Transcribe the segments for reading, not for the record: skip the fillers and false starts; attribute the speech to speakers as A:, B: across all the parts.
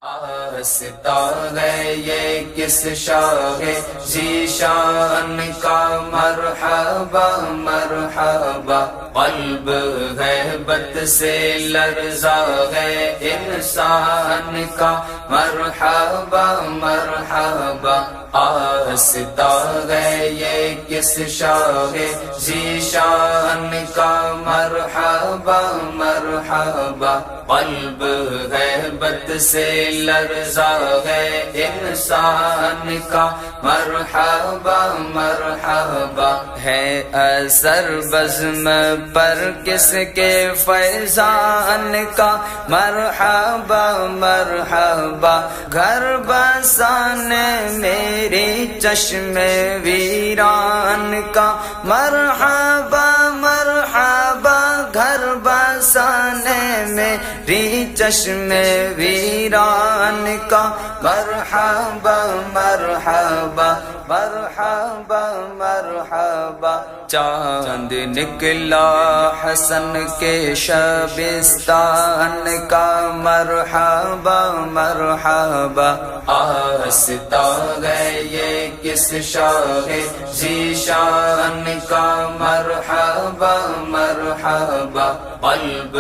A: آستا ہے یہ کس شاہ ذیشان کا مرحبا مرحبا، قلب غیبت سے لرزا ہے انسان کا مرحبا مرحبا۔ آستا ہے یہ کس شاہ ذیشان کا مرحبا مرحبا، قلب غیبت سے لرزا ہے انسان کا مرحبا مرحبا۔ ہے اثر بزم پر کس کے فیضان کا مرحبا مرحبا، گھر بسانے میری چشم ویران کا مرحبا مرحبا، گھر بسانے میری چشم ویران کا مرحبا مرحبا مرحبا مرحبا۔ چاند نکلا حسن کے شبستان کا مرحبا مرحبا، آستا ہے یہ کس شاہ ذیشان کا مرحبا مرحبا، قلب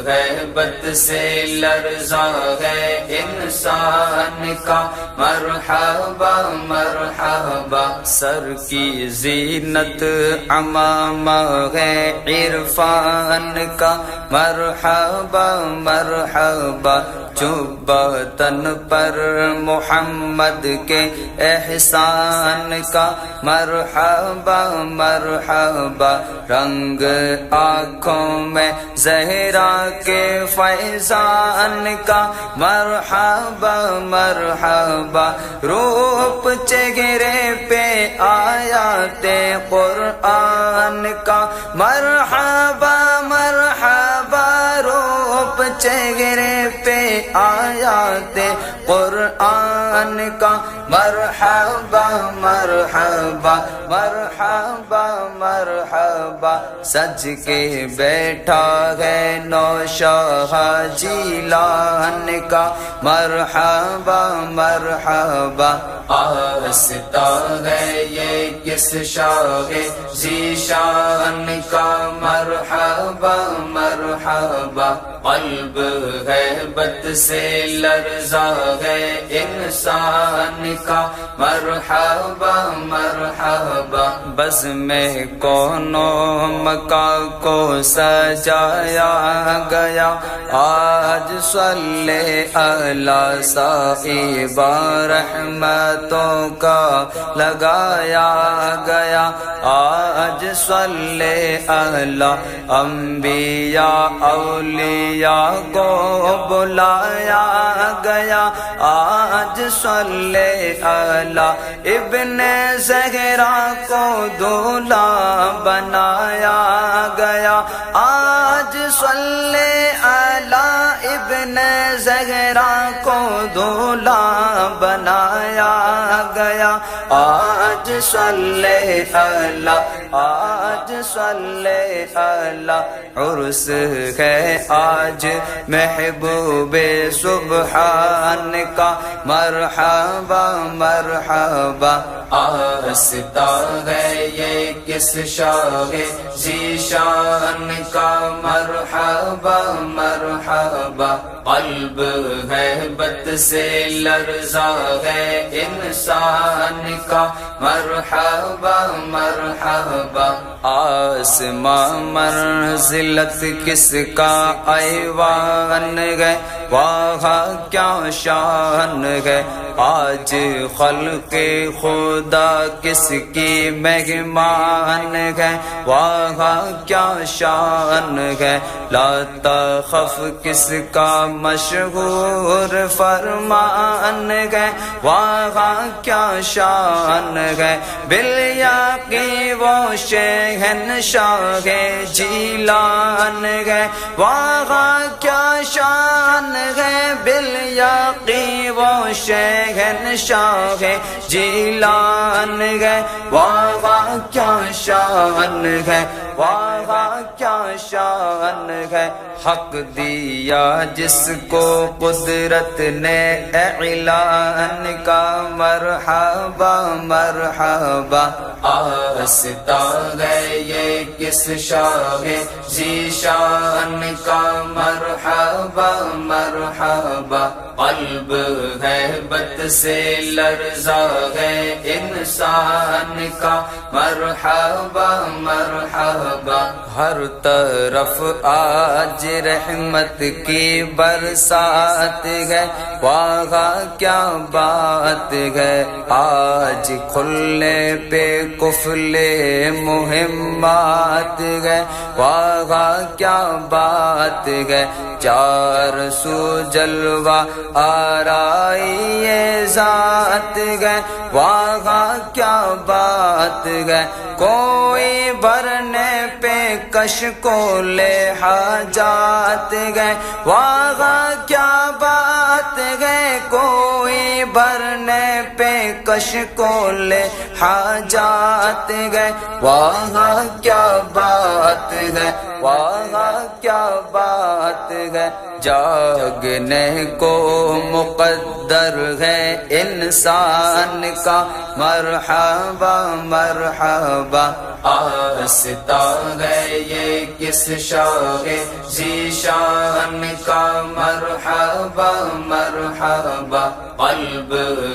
A: غیبت سے لرزا ہے انسان کا مرحبا مرحبا۔ سر کی زینت امامہ ہے عرفان کا مرحبا مرحبا، جبہ تن پر محمد کے احسان کا مرحبا مرحبا، رنگ آنکھوں میں زہرا کے فیضان کا مرحبا مرحبا، روپ چہرے پہ آیات قرآن کا مرحبا مرحبا، روپ چہرے پہ آیات قرآن کا مرحبا مرحبا مرحبا مرحبا، سج کے بیٹھا ہے نوشاہ جیلان کا مرحبا مرحبا، آستا ہے یہ کس شاہ ذیشان کا مرحبا مرحبا، قلب غیبت سے لرزا ہے انسان کا مرحبا مرحبا۔ بز میں کونوں مکا کو سجایا گیا، آج صلی علی صاحب رحمتوں کا لگایا گیا، آج صلی علی انبیاء اولیاء کو بلایا گیا، آج صلی علی ابن زہرا کو دولہا بنایا گیا، آج صلی علی ابن زہرا کو دولہا بنایا گیا، آج صلی علی آج صلی علی عرس ہے آج محبوب سبحان کا مرحبا مرحبا، آستا ہے یہ کس شاہ ذیشان کا مرحبا مرحبا، قلب غیبت سے لرزا ہے انسان کا مرحبا مرحبا، آسماں منزلت کس کا ایوان ہے، وہاں کیا شان ہے، آج خلق خدا کس کی مہمان ہے، وہاں کیا شان ہے، لا تخف کس کا مشہور فرمان ہے، وہاں کیا شان ہے، بالیاقی وہ شہنشاہ جیلان ہے، وہاں کیا شان ہے، بالیقین وہ شہنشاہ جیلان ہے، واہ واہ کیا شان ہے، واہ واہ کیا شان ہے، حق دیا جس کو قدرت نے اعلان کا، مرحبا مرحبا آستہ ہے یہ کس شاہ ذیشان کا، مرحبا مرحبا قلب غیبت سے لرزا ہے انسان کا، مرحبا مرحبا ہر طرف آج رحمت کی برسات ہے، واہ کیا بات ہے، آج کھلنے پہ قفل مہمات ہے، واہ کیا بات ہے، چار سو جلوہ آرائی ذات ہے، واہ کیا بات ہے، کوئی بھرنے پہ کش کو لے حاجات ہے، واہ کیا بات ہے، کوئی بھرنے پہ کش کو لے حاجات ہے، واہ کیا بات ہے، واہ کیا بات ہے، جاگنے کو مقدر ہے انسان کا، مرحبا مرحبا آستہ ہے یہ کس شاہ ذیشان کا، مرحبا مرحبا قلب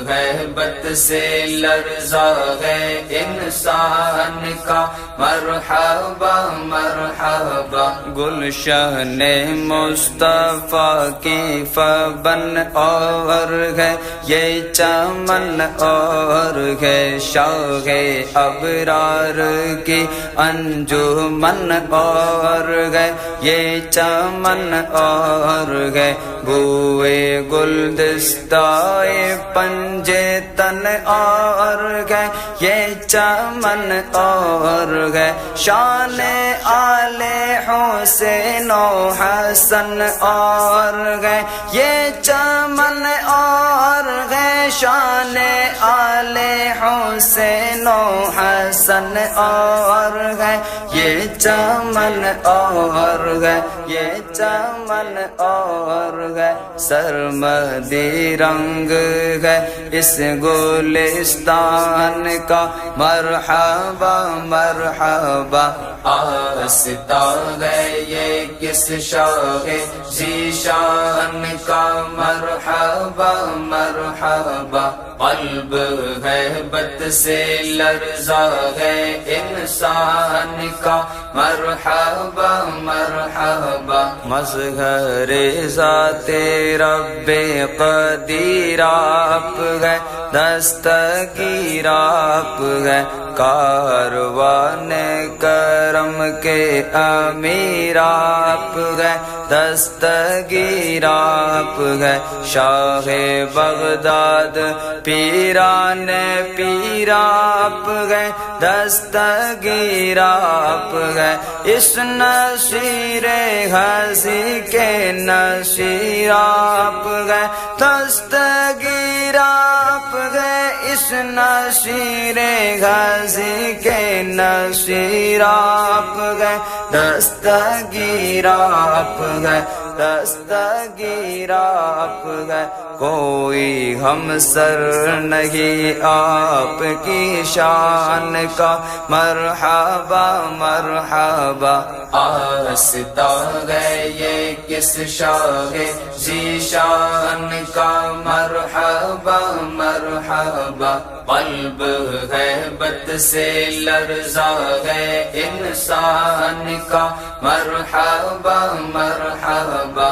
A: غیبت سے لرزا ہے انسان کا، مرحبا مرحبا گلشن مصطفیٰ کی فبن اور ہے یہ چمن اور ہے، شاہ ابرار کی انجمن اور ہے یہ چمن اور ہے، بوئے گلدستائے پنجے تن اور ہے یہ چمن اور ہے، شان آل حسین و حسن اور ہے یہ چمن اور ہے، شان آل حسین و حسن اور ہے یہ چمن اور ہے، یہ چمن اور ہے، سرمدی رنگ ہے اس گلستان کا، مرحبا مرحبا آستہ ہے یہ کس شاہ ذیشان کا، مرحبا مرحبا قلب غیبت سے لرزا ہے انسان کا، مرحبا مرحبا مظہر ذات رب قدیر آپ ہے، دستگیر آپ ہے، کاروان کرم کے امیر آپ ہے، دستگیر آپ ہے، شاہ بغداد پیران پیر آپ ہے، دستگیر آپ ہے، اس نصیر غازی کے نصیر آپ ہے، دستگیر آپ ہے، اس نصیر غازی کے نصیر آپ ہے، دستگیر آپ ہے، دستگیر آپ ہے، کوئی ہم سر نہیں آپ کی شان کا، مرحبا مرحبا آستہ ہے یہ کس شاہ ذیشان کا، مرحبا مرحبا قلب غیبت سے لرزا ہے انسان کا، مرحبا مرحبا